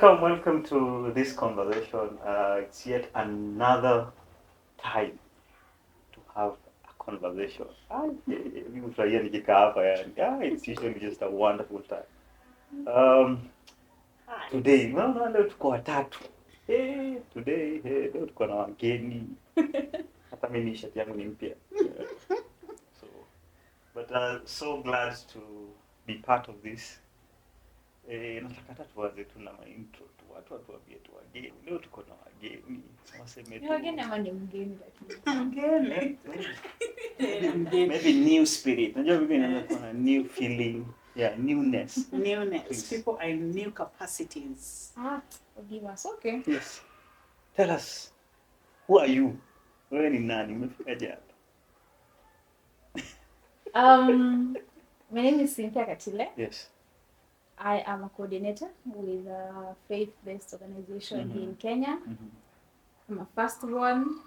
welcome to this conversation. It's yet another time to have a conversation. Nimefurahia nikikaa hapa yani. It's usually just a wonderful time. Today, naona leo tuko watatu. Today, leo tuko na wageni. Hata mimi shati yangu ni mpya. So glad to be part of this. Nataka hata tuanze tu na intro tu, watu watuambie tu wageni. Leo tuko na wageni. Waseme tu. Wageni ama ni mgeni lakini. Mgeni. Maybe new spirit. Unajua mimi naanza kuwa na new feeling. Yeah, newness. Newness. People are in new capacities. Forgive us. Okay. Yes. Tell us, who are you? Wewe ni nani? Umefikaje hapa? My name is Cynthia Katile. Yes. I am a coordinator with a faith-based organization here in Kenya. I'm a firstborn.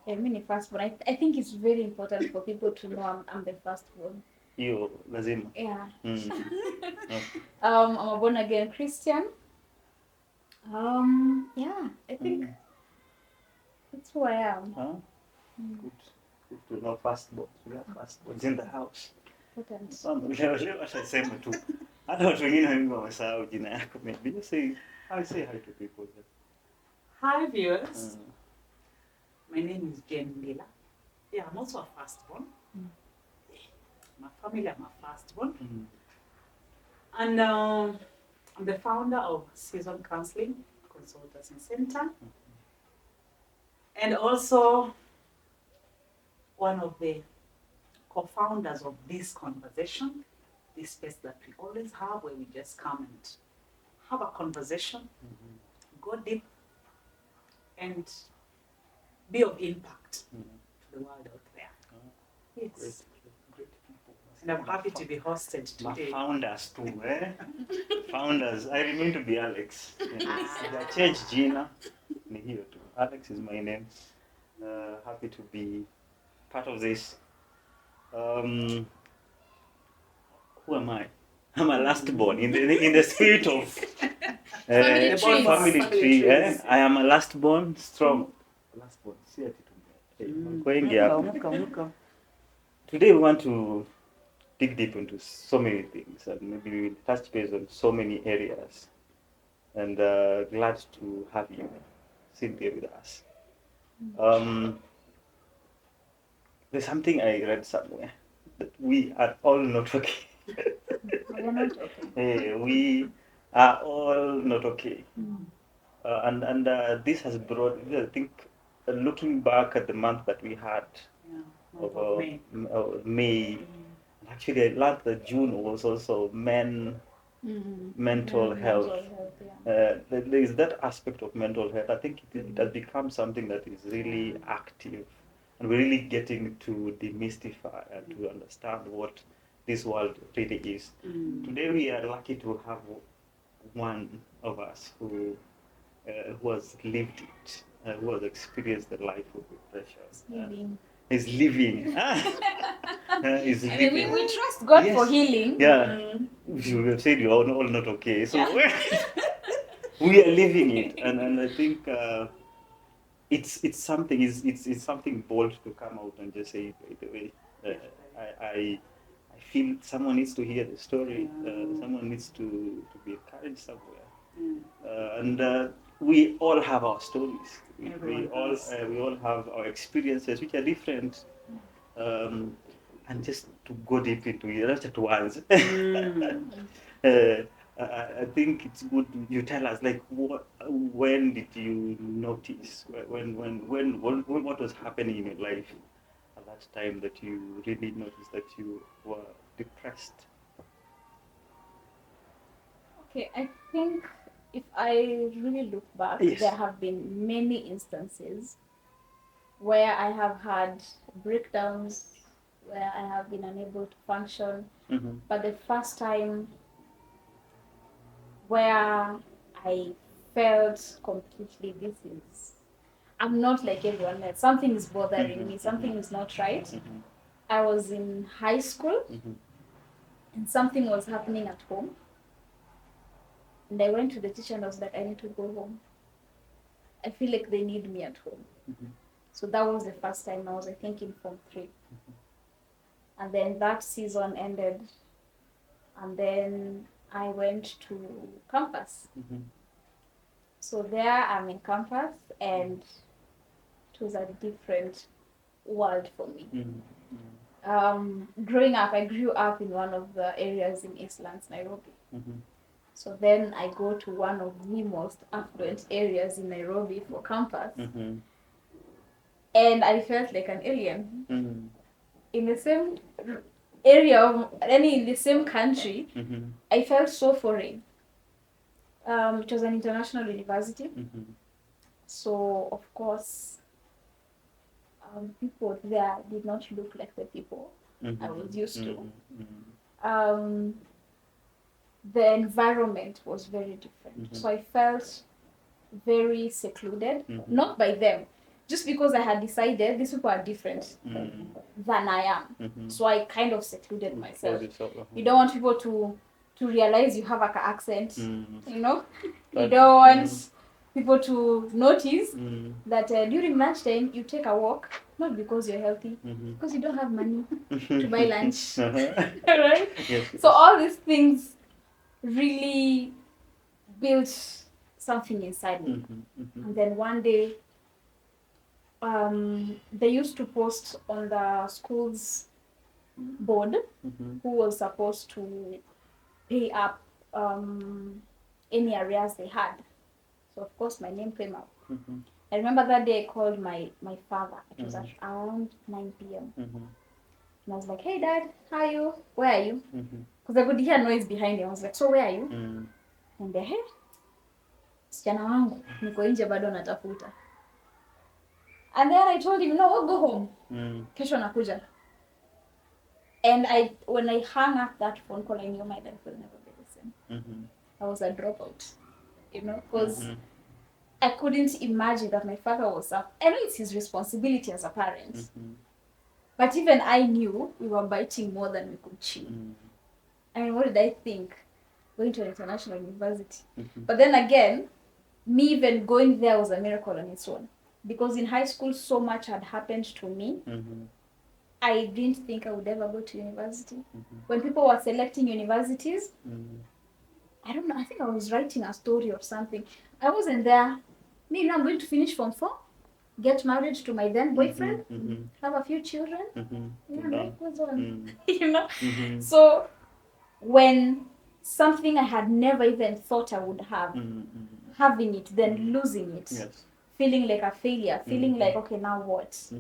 I mean, firstborn. I think it's very important for people to know I'm the firstborn. Hiyo lazima. Yeah. Okay. I'm a born-again Christian. Yeah, I think that's who I am. Good to know firstborn. We are firstborns in the house. Important. Leo atasema tu. Hata watu wengine wengi wamesahau jina yako. Maybe you say hi to people. Hi viewers. My name is Ndila. Yeah, I'm also a firstborn. My family, I'm a firstborn. And I'm the founder of Season Counseling Consultancy Center. And also one of the co-founders of this conversation, this space that we always have where we just come and have a conversation, go deep, and be of impact to the world out there. Yes. Great people. And I'm happy to be hosted today. Founders too, eh? Founders. I remain to be Alex. I changed Gina. Ni hiyo tu. Alex is my name. Happy to be part of this. Who am I? I'm a last born in the spirit of family tree. I am a last born, strong. Last born. See it. Today we want to dig deep into so many things, and maybe we will touch base on so many areas. And glad to have you, Cynthia, with us. There's something I read somewhere that we are all not okay. We're not okay. We are all not okay. And this has brought, I think, looking back at the month that we had of May, actually I learned that June was also mental health. There is that aspect of mental health. I think it has become something that is really active. And we're really getting to demystify and to understand what this world really is. Today we are lucky to have one of us who has lived it, who has experienced the life of depression. Is living. Is living. We trust God for healing. Yeah. You have said you are all not okay. So we are living it. And I think it's something bold to come out and just say, by the way, I feel someone needs to hear the story. Someone needs to be encouraged somewhere. And we all have our stories. We all have our experiences, which are different. And just to go deep into it, not at once. I think it's good you tell us, like, when did you notice, what was happening in your life at that time that you really noticed that you were depressed? Okay, I think if I really look back, there have been many instances where I have had breakdowns, where I have been unable to function. But the first time where I felt completely, I'm not like everyone else. Something is bothering me. Something is not right. I was in high school and something was happening at home. And I went to the teacher and I was like, I need to go home. I feel like they need me at home. So that was the first time I was, I think, in Form 3. And then that season ended. And then I went to campus. So there I'm in campus, and it was a different world for me. Growing up, I grew up in one of the areas in Eastlands, Nairobi. So then I go to one of the most affluent areas in Nairobi for campus. And I felt like an alien. In the same area, in the same country, I felt so foreign. It was an international university. So, of course, people there did not look like the people I was used to. The environment was very different. So I felt very secluded, not by them, just because I had decided these people are different than I am. So I kind of secluded myself. You don't want people to realize you have an accent, you know? You don't want people to notice that during lunchtime you take a walk, not because you're healthy, because you don't have money to buy lunch. Right? Yes. So all these things really built something inside me. And then one day, they used to post on the school's board who was supposed to pay up any arrears they had. So of course my name came up. I remember that day I called my father. It was at around 9 p.m. And I was like, hey Dad, how are you? Where are you? Because I could hear noise behind him. I was like, so where are you? And the head, msichana wangu, niko nje bado natafuta. And then I told him, no, we'll go home. Kesho nakuja. And when I hung up that phone call, I knew my life will never be the same. I was a dropout, you know, because I couldn't imagine that my father was up. I know it's his responsibility as a parent. But even I knew we were biting more than we could chew. I mean, what did I think? Going to an international university. But then again, me even going there was a miracle on its own. Because in high school, so much had happened to me. I didn't think I would ever go to university. When people were selecting universities, I don't know, I think I was writing a story or something. I wasn't there. Me, now I'm going to finish Form 4, get married to my then boyfriend, have a few children. You know, life goes on. You know? So when something I had never even thought I would have, having it, then losing it, feeling like a failure, feeling like, okay, now what?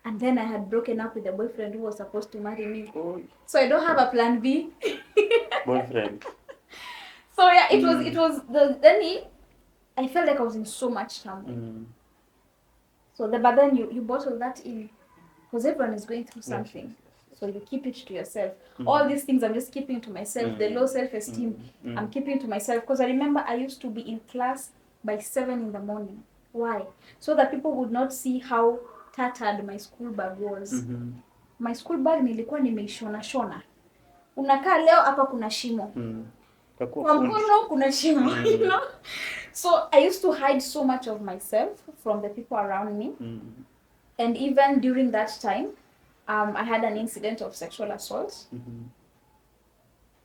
And then I had broken up with a boyfriend who was supposed to marry me. So I don't have a plan B. Boyfriend. So yeah, it was I felt like I was in so much turmoil. So but then you bottle that in, because everyone is going through something. So you keep it to yourself. All these things I'm just keeping to myself. The low self-esteem, I'm keeping to myself. Because I remember I used to be in class by 7 in the morning. Why? So that people would not see how tattered my school bag was. My school bag nilikuwa nimeishona. Unakaa leo hapa kuna shimo. Kwa mkono kuna shimo, you know? So I used to hide so much of myself from the people around me. And even during that time, I had an incident of sexual assault.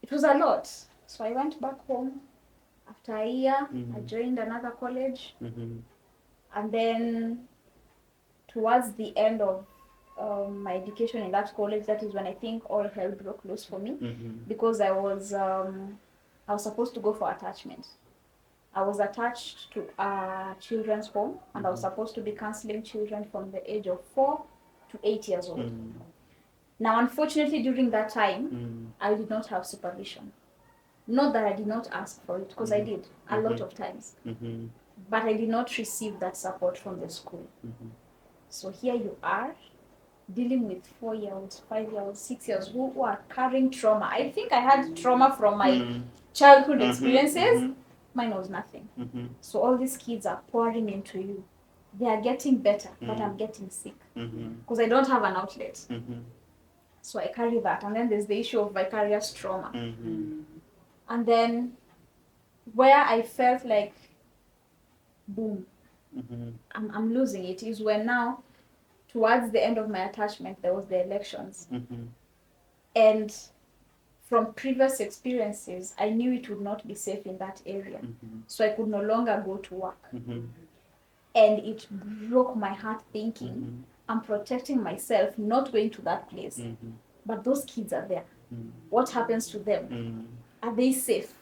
It was a lot. So I went back home. After a year, I joined another college. And then towards the end of my education in that college, that is when I think all hell broke loose for me. Because I was supposed to go for attachment. I was attached to a children's home, and I was supposed to be counseling children from the age of 4 to 8 years old. Now, unfortunately, during that time, I did not have supervision. Not that I did not ask for it, because I did a lot of times. But I did not receive that support from the school. So here you are, dealing with 4-year-olds, 5-year-olds, 6-year-olds who are carrying trauma. I think I had trauma from my childhood experiences. Mine was nothing. So all these kids are pouring into you. They are getting better, but I'm getting sick. Because I don't have an outlet. So I carry that. And then there's the issue of vicarious trauma. And then where I felt like, boom, Mm-hmm. I'm losing it, is when now, towards the end of my attachment, there was the elections. Mm-hmm. And from previous experiences, I knew it would not be safe in that area. Mm-hmm. So I could no longer go to work. Mm-hmm. And it broke my heart thinking, Mm-hmm. I'm protecting myself, not going to that place. Mm-hmm. But those kids are there. Mm-hmm. What happens to them? Mm-hmm. Are they safe?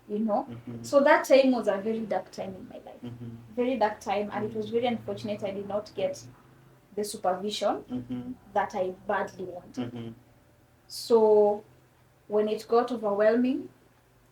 You know? Mm-hmm. So that time was a very dark time in my life. Mm-hmm. Very dark time, and it was very unfortunate I did not get the supervision Mm-hmm. that I badly wanted. Mm-hmm. So when it got overwhelming,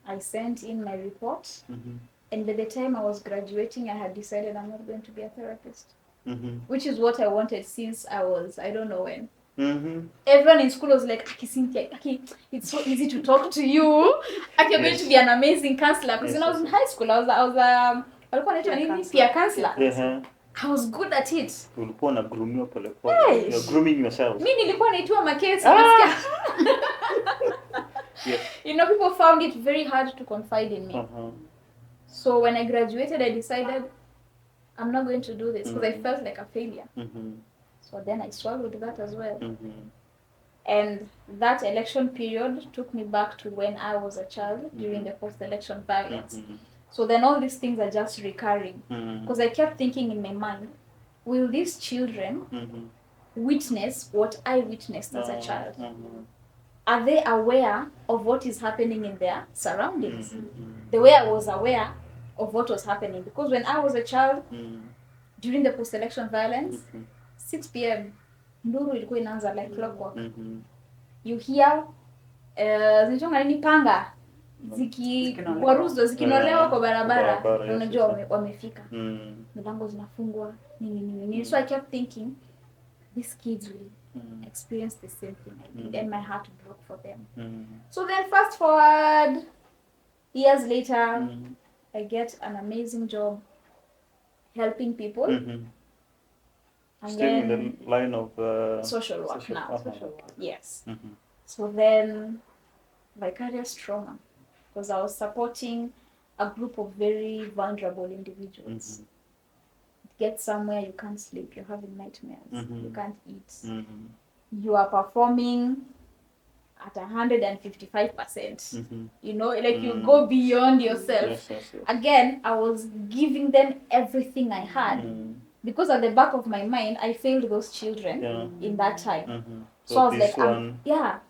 I sent in my report. Mm-hmm. And by the time I was graduating, I had decided I'm not going to be a therapist. Mm-hmm. Which is what I wanted since I was, I don't know when. Mm-hmm. Everyone in school was like, Aki, Cynthia, Aki, it's so easy to talk to you. Aki, you're going to be an amazing counselor. Because when I was in high school, I was peer counselor. Yeah. I was good at it. Ulikuwa unagroomia pole pole. Hey. You're grooming yourself. Mi nilikuwa naitwa makesi. Yes. You know, people found it very hard to confide in me. Uh-huh. So when I graduated, I decided I'm not going to do this because I felt like a failure. Mm-hmm. So then I swallowed that as well. Mm-hmm. And that election period took me back to when I was a child during the post-election violence. Mm-hmm. So then all these things are just recurring. Mm-hmm. Because I kept thinking in my mind, will these children Mm-hmm. witness what I witnessed as a child? Mm-hmm. Are they aware of what is happening in their surroundings? Mm-hmm. The way I was aware of what was happening. Because when I was a child, during the post-election violence, 6 p.m., nduru ilikuwa inaanza like clockwork. Mm-hmm. You hear zinaitwa nini, panga waruzo zikinolewa kwa barabara, unajua wamefika. Milango zinafungwa nini. So I kept thinking, these kids will experience the same thing I did, and my heart broke for them. So then fast forward, years later, I get an amazing job helping people. And Still then in the line of social work social- now. uh-huh. Social work. Yes. Mm-hmm. So then my career stronger because I was supporting a group of very vulnerable individuals. Get somewhere, you can't sleep, you're having nightmares, you can't eat. You are performing at 155%. You know, like you go beyond yourself. Yes. Again, I was giving them everything I had because at the back of my mind, I failed those children in that time. So I was like,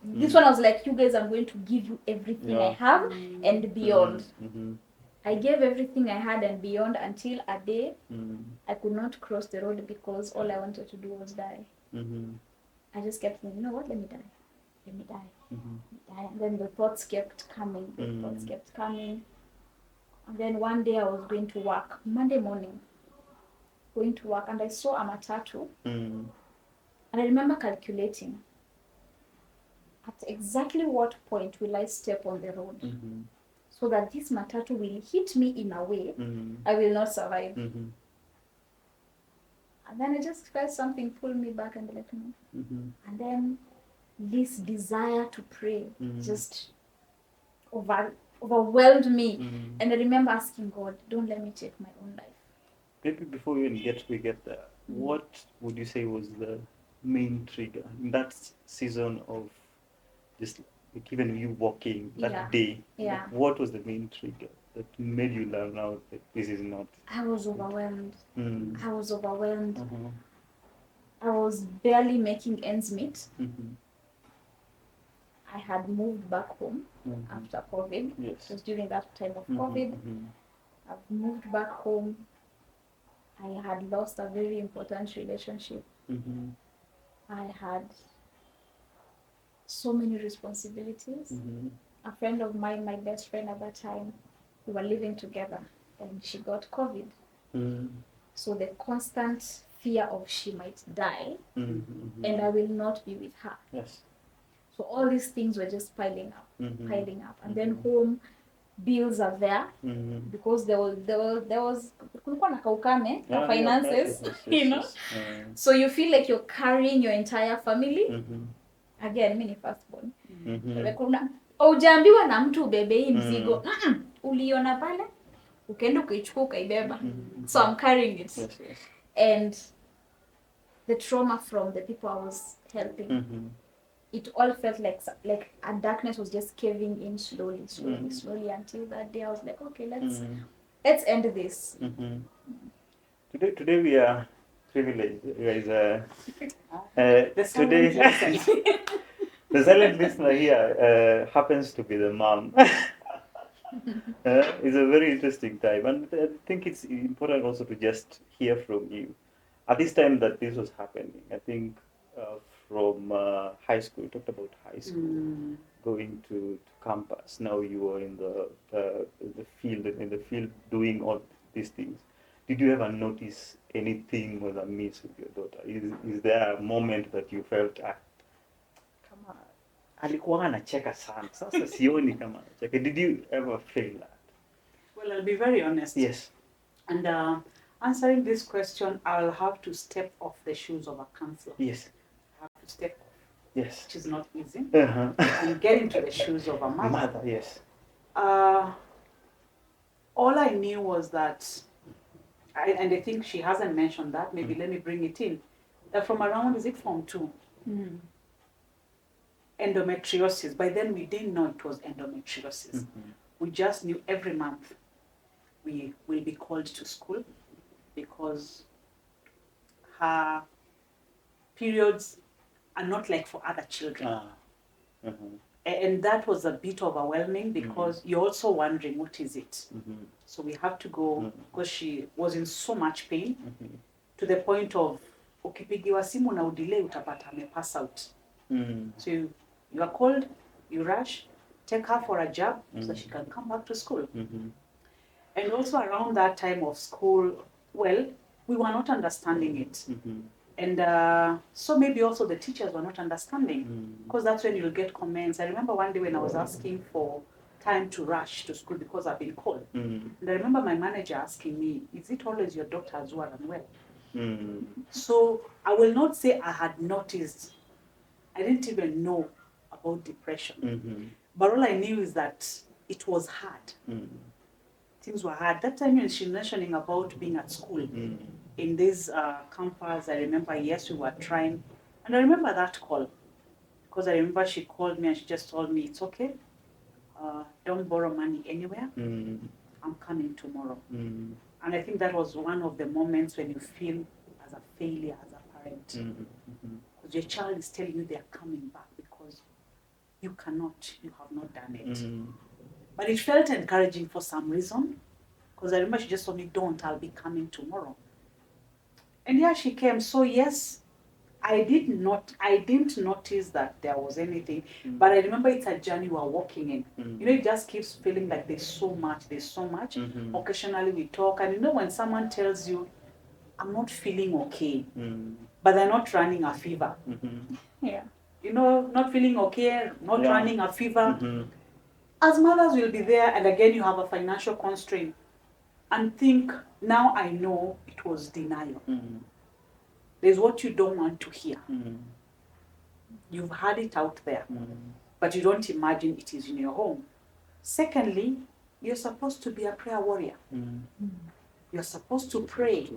this one I was like, you guys, I'm going to give you everything I have and beyond. I gave everything I had and beyond until a day I could not cross the road because all I wanted to do was die. I just kept thinking, you know what, let me die. And then the thoughts kept coming, And then one day I was going to work, Monday morning, and I saw a matatu. And I remember calculating, at exactly what point will I step on the road so that this matatu will hit me in a way I will not survive. And then I just felt something pull me back and let me. And then this desire to pray just overwhelmed me. And I remember asking God, don't let me take my own life. Maybe before we get there, what would you say was the main trigger in that season of just like even you walking that day? Yeah. What was the main trigger that made you learn now that this is not? I was overwhelmed. Mm. I was overwhelmed. I was barely making ends meet. I had moved back home after COVID. Yes. It was during that time of COVID. I've moved back home. I had lost a very important relationship. I had so many responsibilities. A friend of mine, my best friend at that time, we were living together and she got COVID. So the constant fear of she might die and I will not be with her. Yes. So all these things were just piling up. And then home bills are there because there was kulikuwa na kaukame finances, you know. So you feel like you're carrying your entire family. Again, mimi ni firstborn. Kuna ujaambiwa na mtu ubebe hii mzigo. uliona pale ukaenda ukaichukua ukaibeba. So I'm carrying it. Yes, yes. And the trauma from the people I was helping, it all felt like a darkness was just caving in slowly until that day I was like, okay, let's end this. Today we are privileged. Guys, the today the silent listener here happens to be the mom. It's a very interesting time, and I think it's important also to just hear from you. At this time that this was happening, I think from high school, we talked about high school, going to campus. Now you are in the field doing all these things. Did you ever notice anything was amiss with your daughter? Is there a moment that you felt kama alikuwa anacheka sana, sasa sioni kama anacheka? Did you ever feel that? Well, I'll be very honest. Yes. And answering this question, I'll have to step off the shoes of a counselor. Yes. I have to step off. Yes. Which is not easy. And get into the shoes of a mother. Mother, yes. All I knew was that, and I think she hasn't mentioned that, maybe let me bring it in, that from around, is it Form 2? Endometriosis. By then we didn't know it was endometriosis. We just knew every month we will be called to school because her periods are not like for other children. And that was a bit overwhelming because you're also wondering, what is it? So we have to go because she was in so much pain to the point of ukipigiwa simu na udelay utapata pass out. So you are called, you rush, take her for a jab so she can come back to school. And also around that time of school, well, we were not understanding it. And so maybe also the teachers were not understanding because that's when you'll get comments. I remember one day when I was asking for time to rush to school because I've been called. And I remember my manager asking me, is it always your daughters who are unwell? So I will not say I had noticed. I didn't even know about depression. But all I knew is that it was hard. Things were hard. That time when she was mentioning about being at school, in this campus, I remember, yes, we were trying. And I remember that call. Because I remember she called me and she just told me, it's okay. Don't borrow money anywhere. I'm coming tomorrow. And I think that was one of the moments when you feel as a failure as a parent. Because your child is telling you they are coming back because you have not done it. But it felt encouraging for some reason. Because I remember she just told me, don't, I'll be coming tomorrow. And here she came. So yes, I didn't notice that there was anything. But I remember it's a journey we're walking in. You know, it just keeps feeling like there's so much. Occasionally we talk. And you know when someone tells you, I'm not feeling okay, but they're not running a fever. Yeah. You know, not feeling okay, not running a fever. As mothers will be there, and again you have a financial constraint, and think, now I know it was denial. There's what you don't want to hear. You've had it out there, but you don't imagine it is in your home. Secondly, you're supposed to be a prayer warrior. You're supposed to pray.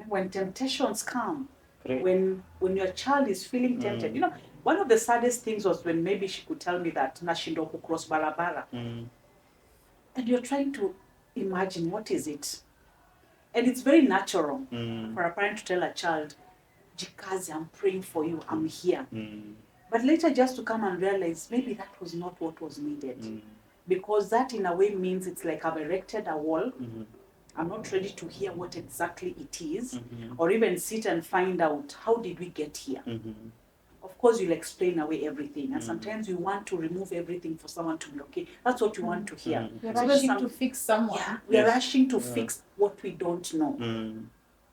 When temptations come, when your child is feeling tempted. You know, one of the saddest things was when maybe she could tell me that nashindo cross barabara. And you're trying to imagine, what is it? And it's very natural for a parent to tell a child, Jikazi, I'm praying for you, I'm here. But later just to come and realize maybe that was not what was needed. Because that in a way means it's like I've erected a wall. I'm not ready to hear what exactly it is, or even sit and find out how did we get here. Of course, you'll explain away everything, and sometimes you want to remove everything for someone to be okay. That's what you want to hear. We're rushing to fix someone. Yeah, we're rushing to fix what we don't know.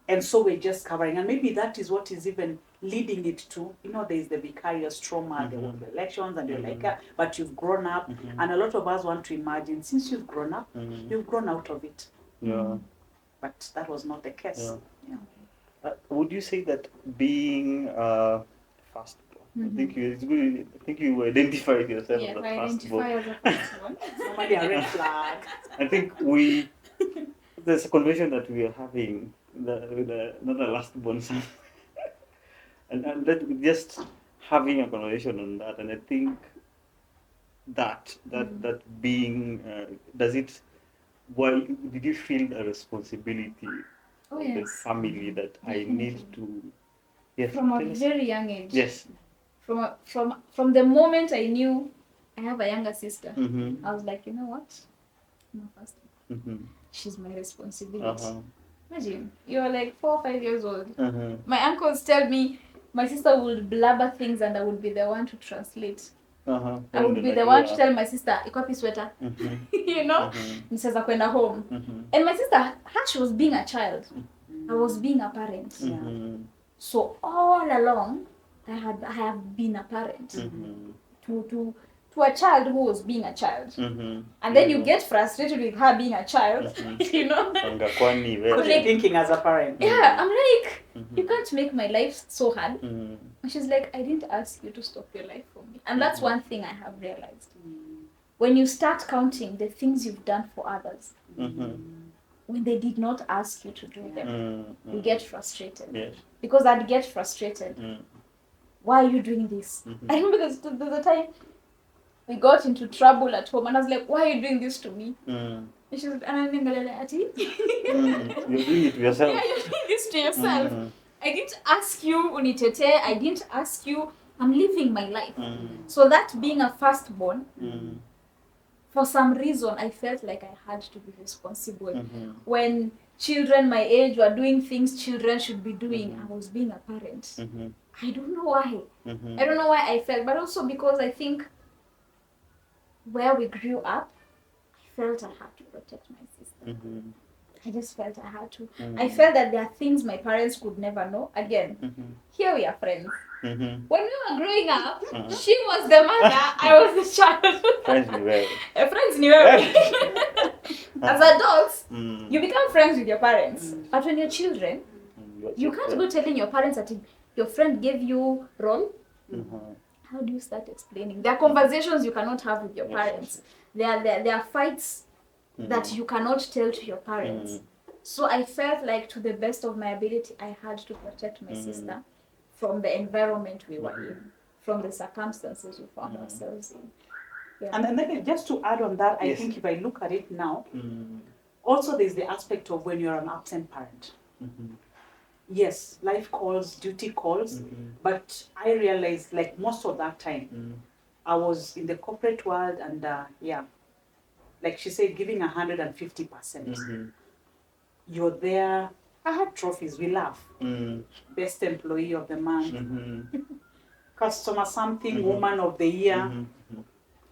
And so we're just covering. And maybe that is what is even leading it to, you know, there's the vicarious trauma, there were the elections, and you're like, but you've grown up. And a lot of us want to imagine, since you've grown up, you've grown out of it. But that was not the case. Would you say that being firstborn, I think it's good. I think you identified yourself as a firstborn. Identify as a firstborn. Somebody a red flag. I think there's a conversation that we are having not a lastborn son, and that just having a conversation on that, and I think that being does it. Why did you feel a responsibility of the family that I need to? Yes, from a very young age. Yes. From the moment I knew I have a younger sister, I was like, you know what? I'm a firstborn. She's my responsibility. Imagine, you're like 4 or 5 years old. My uncles tell me my sister would blabber things and I would be the one to translate. I would be the one to tell my sister, iko wapi sweater? You know? Niseza kwenda home. And my sister, her, she was being a child. I was being a parent. So all along, I have been a parent to a child who was being a child. And then you get frustrated with her being a child, you know? I'm like, thinking as a parent. Yeah, I'm like, you can't make my life so hard. And she's like, I didn't ask you to stop your life for me. And that's one thing I have realized. When you start counting the things you've done for others, when they did not ask you to do them, you get frustrated. Yes. Because I'd get frustrated. Why are you doing this? I remember there's a time we got into trouble at home and I was like, why are you doing this to me? And she said, you're doing it to yourself. Yeah, you're doing this to yourself. I didn't ask you, unitete. I didn't ask you. I'm living my life. So that being a firstborn, for some reason, I felt like I had to be responsible. When children my age were doing things children should be doing, I was being a parent. I don't know why. I don't know why I felt, but also because I think where we grew up, I felt I had to protect my sister. I just felt I had to. I felt that there are things my parents could never know. Again, here we are friends. When we were growing up, she was the mother, I was the child. Friends knew well. Friends knew well. As adults, you become friends with your parents. But when you're children, you can't go telling your parents that your friend gave you role. How do you start explaining? There are conversations you cannot have with your parents. There are fights that you cannot tell to your parents. So I felt like, to the best of my ability, I had to protect my sister from the environment we were in, from the circumstances we found ourselves in. Yeah. And then just to add on that, I think if I look at it now, also there's the aspect of when you're an absent parent. Yes, life calls, duty calls, but I realized, like, most of that time, I was in the corporate world and like she said, giving 150%. You're there. I had trophies, we laugh. Best employee of the month, customer something, woman of the year.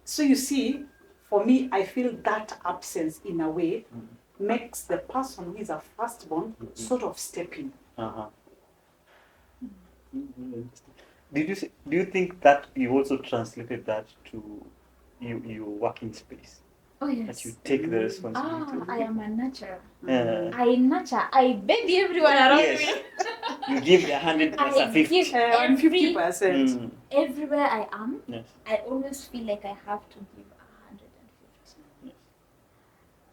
So you see, for me, I feel that absence in a way makes the person who is a firstborn sort of step in. Do you think that you also translated that to your working space? Oh yes. That you take the responsibility. I am a nurturer. I nurture. I baby everyone around me. You give the 100 plus a 50. 50%. Everywhere I am, I always feel like I have to give 150.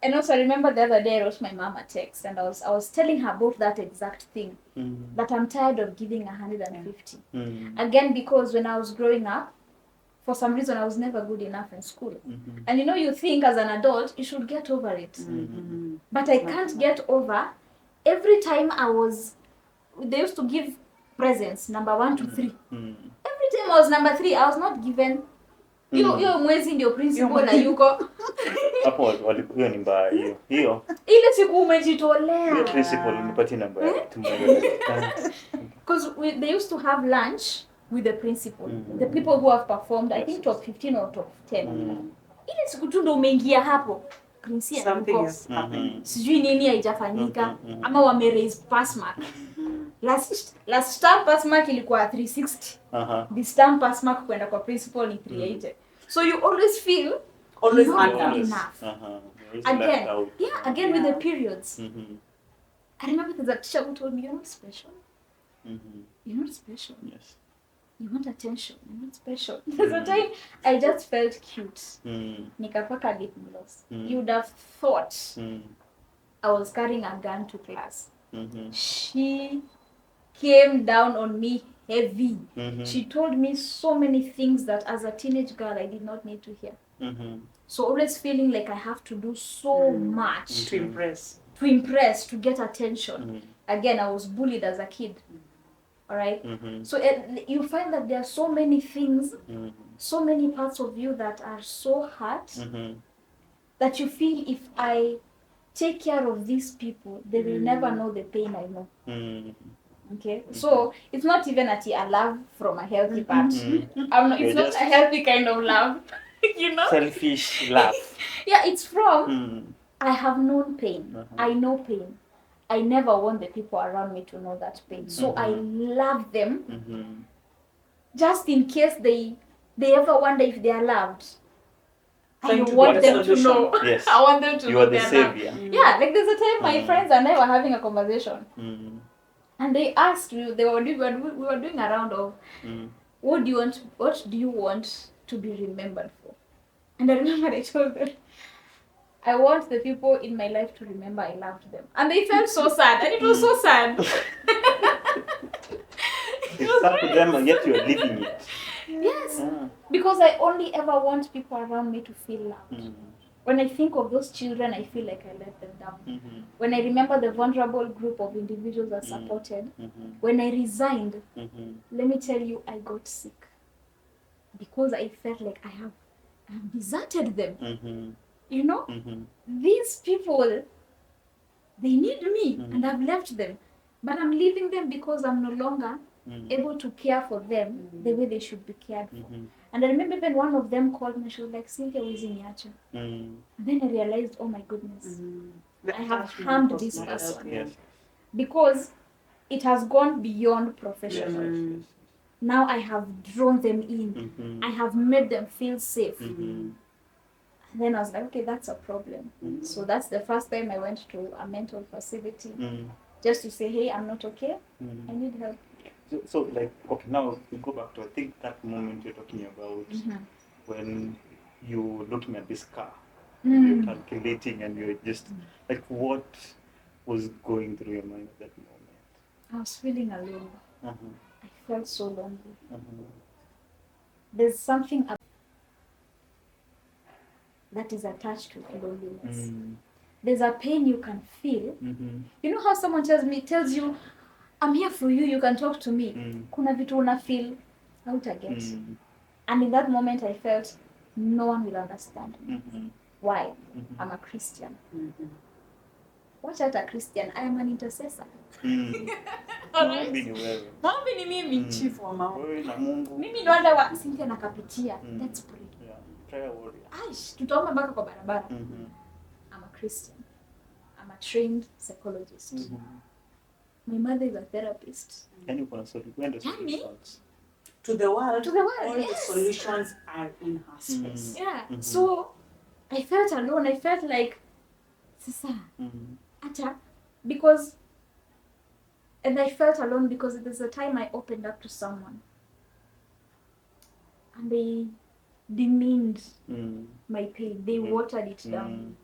And also, I remember the other day I wrote my mom a text and I was telling her about that exact thing, that I'm tired of giving 150. Again, because when I was growing up, for some reason, I was never good enough in school. And you know, you think as an adult, you should get over it. But I can't get over. Every time they used to give presents, number 1 to 3. Every time I was number 3, I was not given. Hiyo mwezi ndio principal na yuko. Hapo walikuwa ni mbaya hiyo. Ile siku umejitolea. Hiyo principal nipatie namba yake. Because they used to have lunch with the principal, the people who have performed, I think top 15 or top 10. Ile siku tu ndo umeingia hapo, something is happening. Sijui nini haijafanyika ama wame raise pass mark. Last term pass mark ilikuwa 360. This term pass mark kwenda kwa principal ni 380. So you always feel always not enough. Again with the periods. I remember there's a teacher who told me, you're not special. You're not special. Yes. You want attention, you're not special. There's a time I just felt cute. Nikapaka lip gloss. You would have thought I was carrying a gun to class. She came down on me heavy. She told me so many things that as a teenage girl I did not need to hear. So always feeling like I have to do so much to impress, to get attention. Again, I was bullied as a kid. All right. So you find that there are so many things, so many parts of you that are so hurt that you feel if I take care of these people, they will never know the pain I know. Okay, so it's not even a love from a healthy part. It's not a healthy kind of love, you know. Selfish love. Yeah, it's from I have known pain. I know pain. I never want the people around me to know that pain. So I love them just in case they ever wonder if they are loved. I want them to know. Yes. I want them to you know are the savior. Yeah, like there's a time my friends and I were having a conversation. And they asked me, we were doing a round of what do you want to be remembered for? And I remember I told them, I want the people in my life to remember I loved them. And they felt so sad. And it was so sad. It's sad to them and yet you are living it. Yes. Because I only ever want people around me to feel loved. When I think of those children, I feel like I let them down. When I remember the vulnerable group of individuals that supported, when I resigned, let me tell you, I got sick. Because I felt like I have deserted them. You know, these people, they need me and I've left them. But I'm leaving them because I'm no longer able to care for them the way they should be cared for. And I remember even one of them called me, she was like, Cynthia, who is in Yacha? And then I realized, oh my goodness, I have harmed this person. Yes. Because it has gone beyond professional. Now I have drawn them in. I have made them feel safe. And then I was like, okay, that's a problem. So that's the first time I went to a mental facility just to say, hey, I'm not okay. I need help. So like, okay, now we go back to, I think, that moment you're talking about when you're looking at this car, you're calculating and you're just, like, what was going through your mind at that moment? I was feeling alone. I felt so lonely. There's something that is attached to loneliness. There's a pain you can feel. You know how someone tells you, I'm here for you, you can talk to me. Kuna vitu una feel out again. And in that moment I felt no one will understand me. Why? I'm a Christian. Watch out, a Christian, I am an intercessor. Maombi ni mimi chief wa maombi. Mimi ndo wale wa Cynthia nakapitia. Let's pray. Yeah. Prayer warrior. Aish, tutaomba mpaka kwa barabara. I'm a Christian. I'm a trained psychologist. My mother is a therapist. And you can solutions. To the world, all yes. the solutions are in her space. Yeah. So I felt alone. I felt like, Sisa, Ata, because, and I felt alone because there's a time I opened up to someone and they demeaned my pain. They watered it down.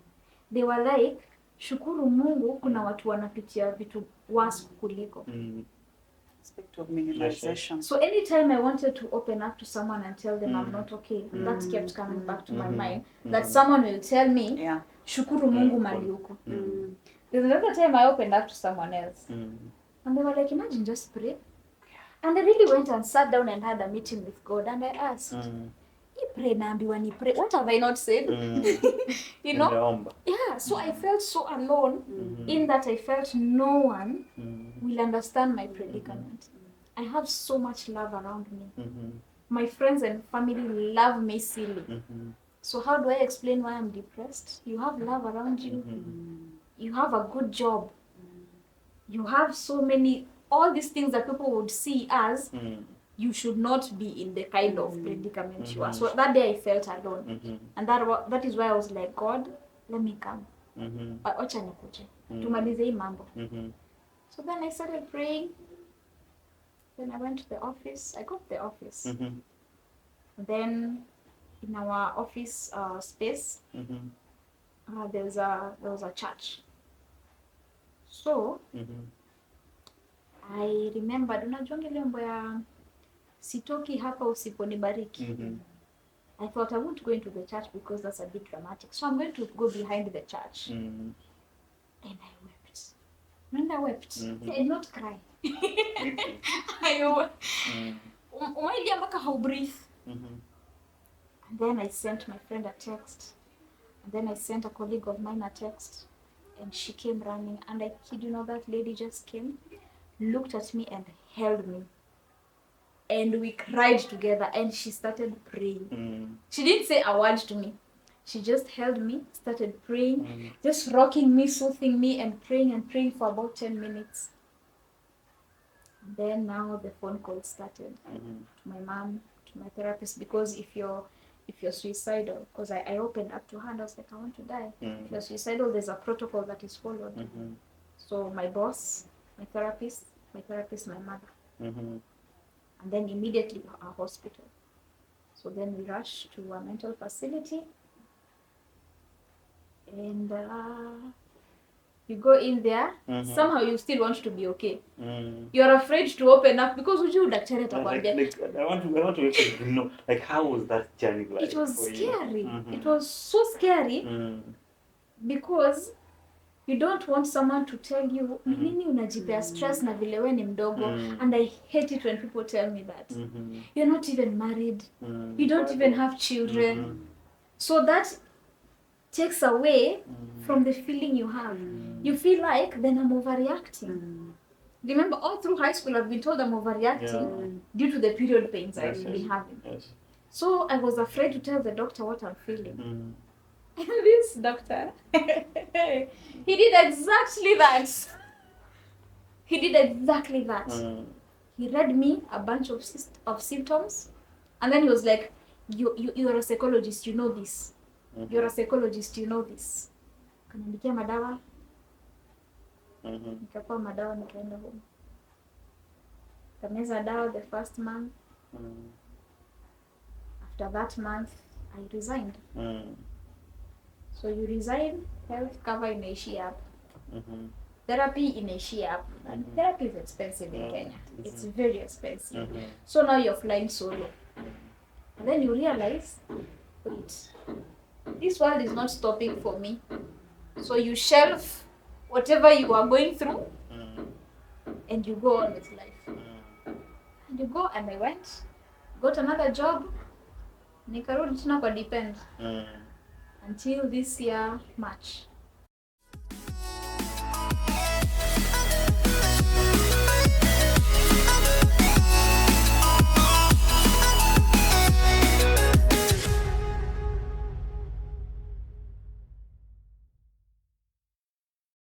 They were like, shukuru Mungu kuna watu wanapitia vitu worse kuliko. Aspect of minimization. So anytime I wanted to open up to someone and tell them I'm not okay, that kept coming back to my mind. That someone will tell me, shukuru Mungu mali uko. There's another time I opened up to someone else. And they were like, imagine, just pray. And I really went and sat down and had a meeting with God. And I asked, pray naambiwa ni pray. What have I not said? You know? Yeah, so I felt so alone in that I felt no one will understand my predicament. I have so much love around me. My friends and family love me silly. So how do I explain why I'm depressed? You have love around you. You have a good job. You have so many, all these things that people would see as you should not be in the kind of predicament you are. So that day I felt alone. And that is why I was like, God, let me come. Wacha nikuje. Tumalize hii mambo. So then I started praying. Then I went to the office. I got to the office. Mm-hmm. Then in our office space, there was a church. So I remembered, unajua ile mambo ya sitoki hapa usiponibariki. I thought I won't go into the church because that's a bit dramatic. So I'm going to go behind the church. And I wept. When I wept, I did not cry. I umelia mpaka how breathe. And then I sent my friend a text. And then I sent a colleague of mine a text. And she came running. And I kid you not, that lady just came, looked at me and held me. And we cried together and she started praying. She didn't say a word to me. She just held me, started praying, just rocking me, soothing me, and praying for about 10 minutes. And then now the phone call started to my mom, to my therapist, because if you're suicidal, because I opened up to her and I was like, I want to die. If you're suicidal, there's a protocol that is followed. So my boss, my therapist, my mother. And then immediately a hospital. So then we rushed to a mental facility. And you go in there, somehow you still want to be okay. You're afraid to open up because would you daktari atakwambia. I want to let you know, like, how was that journey like? It was scary. It was so scary because you don't want someone to tell you nini unajipea stress na vile wewe ni mdogo. And I hate it when people tell me that. You're not even married. You don't even have children. So that takes away from the feeling you have. You feel like then I'm overreacting. Remember, all through high school I've been told I'm overreacting due to the period pains I've been having. So I was afraid to tell the doctor what I'm feeling. And this doctor, he did exactly that. He read me a bunch of symptoms, and then he was like, you're a psychologist, you know this. You're a psychologist, you know this. Kaniandikia madawa. Nikapewa madawa, nikaenda home. Kameza dawa the first month. After that month, I resigned. So you resign, health cover inaishia hapo. Therapy inaishia hapo. And therapy is expensive in Kenya. It's very expensive. So now you're flying solo. And then you realize, wait, this world is not stopping for me. So you shelve whatever you are going through and you go on with life. And you go, and I went, got another job, nikarudi tena kwa depend. Until this year, March.